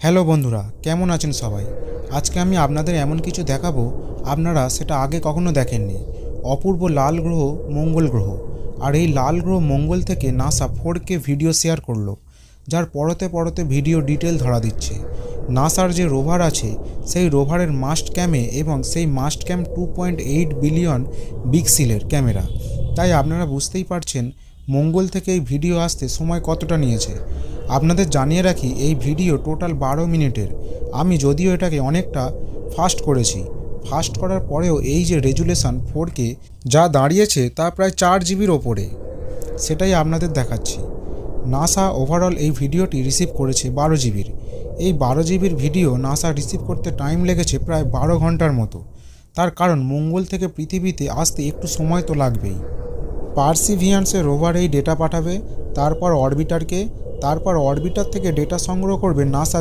Hello বন্ধুরা, কেমন আছেন সবাই? আজকে আমি আপনাদের এমন কিছু দেখাবো আপনারা সেটা আগে কখনো দেখেননি। অপূর্ব লাল গ্রহ মঙ্গল গ্রহ। আর এই লাল গ্রহ মঙ্গল থেকে নাসা 4K ভিডিও শেয়ার করলো, যার পরতে পরতে ভিডিও ডিটেল ধরা দিচ্ছে। নাসার যে রোভার আছে সেই রোভারের মাস্ট ক্যামে এবং সেই মাস্ট ক্যাম 2.8 বিলিয়ন পিক্সেলের ক্যামেরা। তাই আপনারা বুঝতেই পারছেন মঙ্গল থেকে এই ভিডিও আসতে সময় কতটা নিয়েছে। আপনাদের জানিয়ে রাখি, এই ভিডিও টোটাল 12 মিনিটের। আমি যদিও এটাকে অনেকটা ফাস্ট করেছি, ফাস্ট করার পরেও এই যে রেজুলেশন 4K যা দাঁড়িয়েছে তা প্রায় 4 জিবির ওপরে, সেটাই আপনাদের দেখাচ্ছি। নাসা ওভারঅল এই ভিডিওটি রিসিভ করেছে 12 জিবির। এই 12 জিবির ভিডিও নাসা রিসিভ করতে টাইম লেগেছে প্রায় 12 ঘন্টার মতো। তার কারণ মঙ্গল থেকে পৃথিবীতে আসতে একটু সময় তো লাগবেই। পার্সিভিয়ান্সের রোভার এই ডেটা পাঠাবে, তারপর অরবিটার থেকে ডেটা সংগ্রহ করবে নাসা